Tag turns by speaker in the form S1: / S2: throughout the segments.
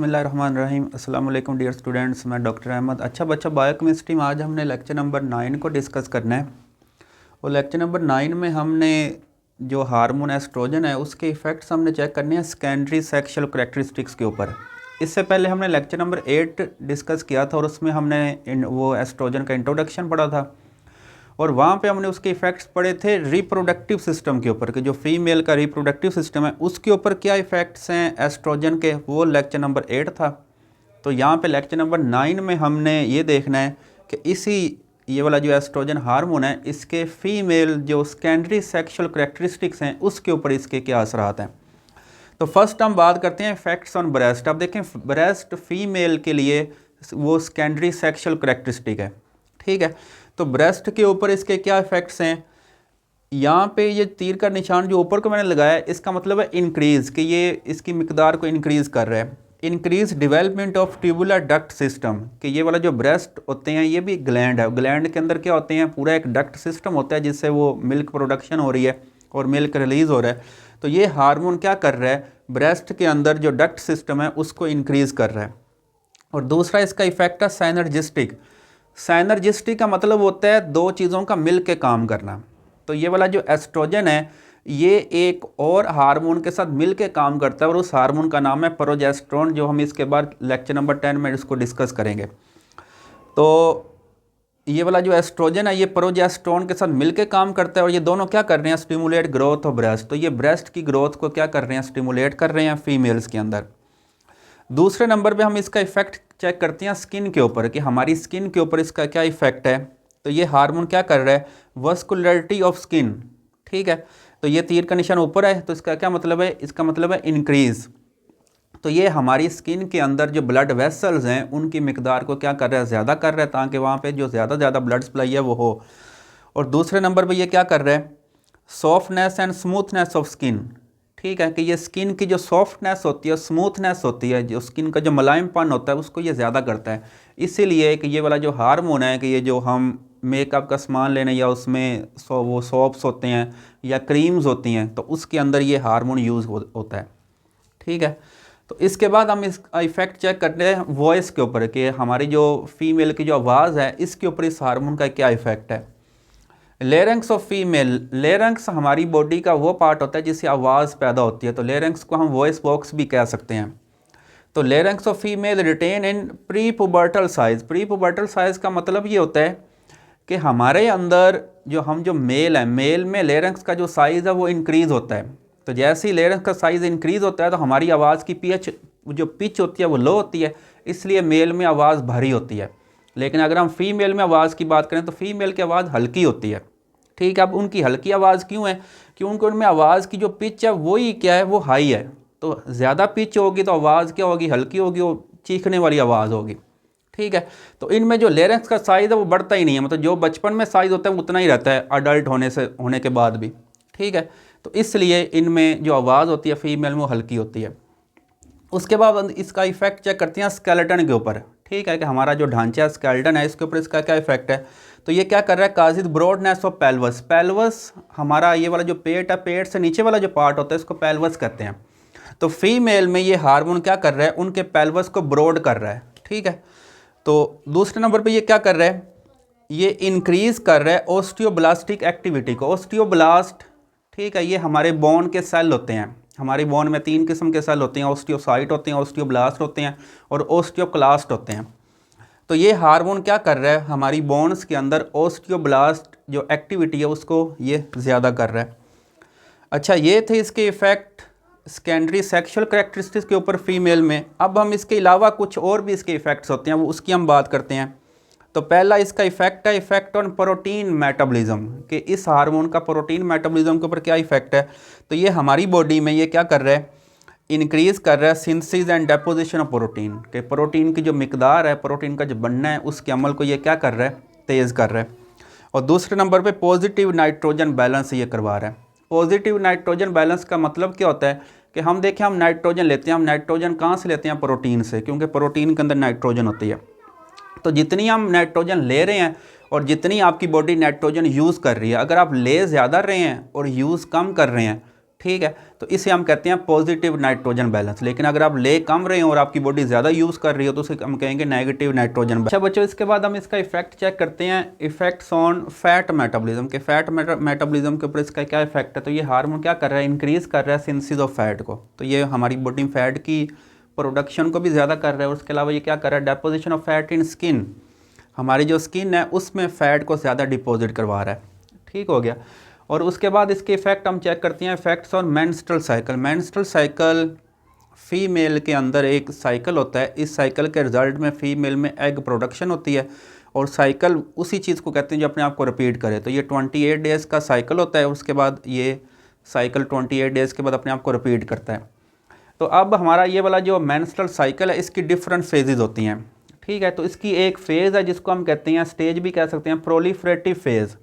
S1: बिस्मिल्लाहिर्रहमानिर्रहीम। अस्सलाम वालेकुम डियर स्टूडेंट्स, मैं डॉक्टर अहमद। अच्छा बच्चा, बायोकेमिस्ट्री में आज हमने लेक्चर नंबर 9 को डिस्कस करना है। और लेक्चर नंबर 9 में हमने जो हार्मोन एस्ट्रोजन है उसके इफ़ेक्ट्स हमने चेक करने हैं सेकेंडरी सेक्शुअल करैक्टरिस्टिक्स के ऊपर। इससे पहले हमने लेक्चर नंबर 8 डिस्कस किया था और उसमें हमने वो एस्ट्रोजन का इंट्रोडक्शन पढ़ा था और वहाँ पे हमने उसके इफ़ेक्ट्स पढ़े थे रिप्रोडक्टिव सिस्टम के ऊपर कि जो फीमेल का रिप्रोडक्टिव सिस्टम है उसके ऊपर क्या इफ़ेक्ट्स हैं एस्ट्रोजन के, वो लेक्चर नंबर 8 था। तो यहाँ पे लेक्चर नंबर 9 में हमने ये देखना है कि ये वाला जो एस्ट्रोजन हार्मोन है इसके फीमेल जो सेकेंडरी सेक्शुअल करैक्टरिस्टिक्स हैं उसके ऊपर इसके क्या असरात हैं। तो फर्स्ट हम बात करते हैं इफेक्ट्स ऑन ब्रेस्ट। अब देखें ब्रेस्ट फीमेल के लिए वो सेकेंडरी सेक्शुअल करैक्टरिस्टिक है, ठीक है। तो ब्रेस्ट के ऊपर इसके क्या इफ़ेक्ट्स हैं, यहाँ पे ये तीर का निशान जो ऊपर को मैंने लगाया है इसका मतलब है इंक्रीज़, कि ये इसकी मिकदार को इंक्रीज़ कर रहा है। Increase development of tubular duct system, कि ये वाला जो ब्रेस्ट होते हैं ये भी ग्लैंड है, ग्लैंड के अंदर क्या होते हैं, पूरा एक डक्ट सिस्टम होता है जिससे वो मिल्क प्रोडक्शन हो रही है और मिल्क रिलीज़ हो रहा है। तो ये हार्मोन क्या कर रहा है, ब्रेस्ट के अंदर जो डक्ट सिस्टम है उसको इंक्रीज़ कर रहा है। और दूसरा इसका इफेक्ट है साइनर्जिस्टिक। साइनर्जिस्टिक का मतलब होता है दो चीज़ों का मिल के काम करना। तो ये वाला जो एस्ट्रोजन है ये एक और हार्मोन के साथ मिल के काम करता है और उस हार्मोन का नाम है प्रोजेस्टेरोन, जो हम इसके बाद लेक्चर नंबर 10 में इसको डिस्कस करेंगे। तो ये वाला जो एस्ट्रोजन है ये प्रोजेस्टेरोन के साथ मिलके काम करता है और ये दोनों क्या कर रहे हैं, स्टिमुलेट ग्रोथ ऑफ ब्रेस्ट। तो ये ब्रेस्ट की ग्रोथ को क्या कर रहे हैं, स्टिमुलेट कर रहे हैं फीमेल्स के अंदर। दूसरे नंबर पे हम इसका इफेक्ट चेक करते हैं स्किन के ऊपर, कि हमारी स्किन के ऊपर इसका क्या इफेक्ट है। तो ये हार्मोन क्या कर रहा है, वस्कुलरिटी ऑफ स्किन, ठीक है। तो ये तीर का निशान ऊपर है तो इसका क्या मतलब है, इसका मतलब है इंक्रीज़। तो ये हमारी स्किन के अंदर जो ब्लड वेसल्स हैं उनकी मिकदार को क्या कर रहा है, ज़्यादा कर रहा है, ताकि वहाँ पे जो ज़्यादा ब्लड सप्लाई है वो हो। और दूसरे नंबर पे ये क्या कर रहा है, softness and smoothness of skin, ठीक है, कि ये स्किन की जो सॉफ्टनेस होती है, स्मूथनेस होती है, जो स्किन का जो मुलायमपन होता है उसको ये ज़्यादा करता है। इसीलिए कि ये वाला जो हार्मोन है, कि ये जो हम मेकअप का सामान लेने या उसमें वो सोप्स होते हैं या क्रीम्स होती हैं तो उसके अंदर ये हार्मोन यूज़ होता है, ठीक है। तो इसके बाद हम इसका इफेक्ट चेक करते हैं वॉइस के ऊपर, कि हमारी जो फीमेल की जो आवाज़ है इसके ऊपर इस हार्मोन का क्या इफेक्ट है। लेरेंक्स ऑफ फीमेल, लेरेंक्स हमारी बॉडी का वो पार्ट होता है जिससे आवाज़ पैदा होती है, तो लेरेंक्स को हम वॉइस बॉक्स भी कह सकते हैं। तो larynx of female retain in prepubertal size. Prepubertal size का मतलब ये होता है कि हमारे अंदर जो मेल है, मेल में लेरेंक्स का जो साइज़ है वो इंक्रीज़ होता है। तो जैसे ही लेरेंक्स का साइज़ इंक्रीज़ होता है तो हमारी आवाज़ की जो पिच होती है वो लो होती है, इसलिए मेल में आवाज़ भारी होती है। लेकिन अगर हम फीमेल में आवाज़ की बात करें तो फीमेल की आवाज़ हल्की होती है, ठीक है। अब उनकी हल्की आवाज़ क्यों है, क्योंकि उनमें आवाज़ की जो पिच है वही क्या है, वो हाई है। तो ज़्यादा पिच होगी तो आवाज़ क्या होगी, हल्की होगी, वो चीखने वाली आवाज़ होगी, ठीक है। तो इनमें जो लेरेंक्स का साइज़ है वो बढ़ता ही नहीं है, मतलब जो बचपन में साइज़ होता है उतना ही रहता है अडल्ट होने के बाद भी, ठीक है। तो इसलिए इनमें जो आवाज़ होती है फीमेल में वो हल्की होती है। उसके बाद इसका इफेक्ट चेक करते हैं स्केलेटन के ऊपर, ठीक है, कि हमारा जो ढांचा स्केलेटन है इसके ऊपर इसका क्या इफेक्ट है। तो ये क्या कर रहा है, काजिद ब्रॉडनेस ऑफ पेल्वस। पेल्वस हमारा ये वाला जो पेट है, पेट से नीचे वाला जो पार्ट होता है इसको पेल्वस कहते हैं। तो फीमेल में ये हार्मोन क्या कर रहा है, उनके पेल्वस को ब्रॉड कर रहा है, ठीक है। तो दूसरे नंबर पे ये क्या कर रहा है, ये इंक्रीज़ कर रहा है ऑस्टियोब्लास्टिक एक्टिविटी को। ऑस्टियोब्लास्ट, ठीक है, ये हमारे बोन के सेल होते हैं। हमारी बोन में 3 किस्म के सेल होते हैं, ऑस्टियोसाइट होते हैं, ऑस्टियोब्लास्ट होते हैं और ऑस्टियोक्लास्ट होते हैं। तो ये हार्मोन क्या कर रहा है, हमारी बोन्स के अंदर ऑस्टियोब्लास्ट जो एक्टिविटी है उसको ये ज़्यादा कर रहा है। अच्छा, ये थे इसके इफ़ेक्ट सेकेंडरी सेक्शुअल करैक्टरिस्टिक्स के ऊपर फीमेल में। अब हम इसके अलावा कुछ और भी इसके इफ़ेक्ट्स होते हैं वो उसकी हम बात करते हैं। तो पहला इसका इफ़ेक्ट है इफ़ेक्ट ऑन प्रोटीन मेटाबॉलिज्म, कि इस हार्मोन का प्रोटीन मेटाबॉलिज्म के ऊपर क्या इफ़ेक्ट है। तो ये हमारी बॉडी में ये क्या कर रहा है, इंक्रीज़ कर रहा है synthesis and deposition of protein, के प्रोटीन की जो मिकदार है, प्रोटीन का जो बनना है उसके अमल को ये क्या कर रहा है, तेज़ कर रहा है। और दूसरे नंबर पे पॉजिटिव नाइट्रोजन बैलेंस ये करवा रहा है। पॉजिटिव नाइट्रोजन बैलेंस का मतलब क्या होता है कि हम देखें, हम नाइट्रोजन लेते हैं, हम नाइट्रोजन कहाँ से लेते हैं, प्रोटीन से, क्योंकि प्रोटीन के अंदर नाइट्रोजन होती है। तो जितनी हम नाइट्रोजन ले रहे हैं और जितनी आपकी बॉडी नाइट्रोजन यूज़ कर रही है, अगर आप ले ज़्यादा रहे हैं और यूज़ कम कर रहे हैं, ठीक है, तो इसे हम कहते हैं पॉजिटिव नाइट्रोजन बैलेंस। लेकिन अगर आप ले कम रहे हो और आपकी बॉडी ज़्यादा यूज़ कर रही हो तो उसे हम कहेंगे नेगेटिव नाइट्रोजन बैलेंस। अच्छा बच्चों, इसके बाद हम इसका इफेक्ट चेक करते हैं, इफेक्ट्स ऑन फैट मेटाबॉलिज्म के। फैट मेटाबॉलिज्म के ऊपर इसका क्या इफेक्ट है। तो ये हार्मोन क्या कर रहा है, इंक्रीज़ कर रहा है सिंथेसिस ऑफ फैट को। तो ये हमारी बॉडी में फैट की प्रोडक्शन को भी ज़्यादा कर रहा है। उसके अलावा ये क्या कर रहा है, deposition of fat in skin, हमारी जो स्किन है उसमें फ़ैट को ज़्यादा डिपॉजिट करवा रहा है। ठीक हो गया। और उसके बाद इसके इफ़ेक्ट हम चेक करते हैं, effects on menstrual cycle. Menstrual cycle female के अंदर एक साइकिल होता है, इस साइकिल के रिजल्ट में फ़ीमेल में एग प्रोडक्शन होती है और साइकिल उसी चीज़ को कहते हैं जो अपने आप को रिपीट करे। तो ये 28 डेज़ का साइकिल होता है, उसके बाद ये साइकिल 28 डेज़ के बाद अपने आप को रिपीट करता है। तो अब हमारा ये वाला जो मेंस्ट्रुअल साइकिल है इसकी डिफरेंट फेजेस होती हैं। ठीक है, तो इसकी एक फ़ेज़ है जिसको हम कहते हैं, स्टेज भी कह सकते हैं, प्रोलिफरेटिव फेज़।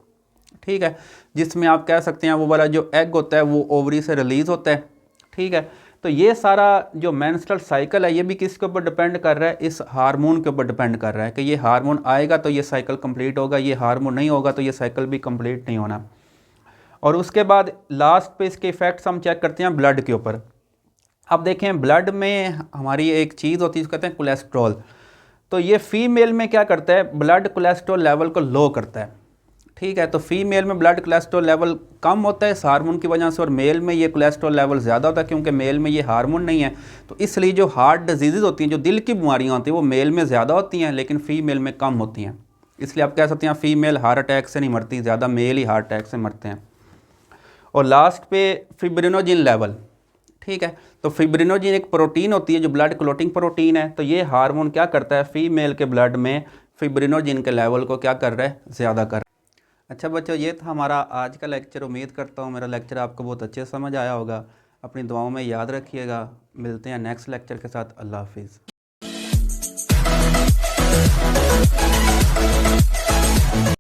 S1: ठीक है, जिसमें आप कह सकते हैं वो वाला जो एग होता है वो ओवरी से रिलीज़ होता है। ठीक है, तो ये सारा जो मेंस्ट्रुअल साइकिल है ये भी किसके ऊपर डिपेंड कर रहा है, इस हार्मोन के ऊपर डिपेंड कर रहा है कि ये हार्मोन आएगा तो ये साइकिल कंप्लीट होगा, ये हार्मोन नहीं होगा तो ये साइकिल भी कंप्लीट नहीं होना। और उसके बाद लास्ट पे इसके इफ़ेक्ट्स हम चेक करते हैं ब्लड के ऊपर। अब देखें, ब्लड में हमारी एक चीज़ होती है जिसको कहते हैं कोलेस्ट्रॉल। तो ये फीमेल में क्या करता है, ब्लड कोलेस्ट्रॉल लेवल को लो करता है। ठीक है, तो फीमेल में ब्लड कोलेस्ट्रॉल लेवल कम होता है इस हार्मोन की वजह से, और मेल में ये कोलेस्ट्रॉल लेवल ज़्यादा होता है क्योंकि मेल में ये हार्मोन नहीं है। तो इसलिए जो हार्ट डिजीज़ होती हैं, जो दिल की बीमारियाँ होती हैं, वो मेल में ज़्यादा होती हैं लेकिन फ़ीमेल में कम होती हैं। इसलिए आप कह सकते हैं फीमेल हार्ट अटैक से नहीं मरती, ज़्यादा मेल ही हार्ट अटैक से मरते हैं। और लास्ट पे फिब्रिनोजिन लेवल। ठीक है, तो फिब्रिनोजिन एक प्रोटीन होती है जो ब्लड क्लॉटिंग प्रोटीन है। तो ये हार्मोन क्या करता है, फीमेल के ब्लड में फिब्रिनोजिन के लेवल को क्या कर रहा है, ज़्यादा कर रहा है। अच्छा बच्चों, ये था हमारा आज का लेक्चर। उम्मीद करता हूँ मेरा लेक्चर आपको बहुत अच्छे से समझ आया होगा। अपनी दुआओं में याद रखिएगा। मिलते हैं नेक्स्ट लेक्चर के साथ। अल्लाह हाफिज़।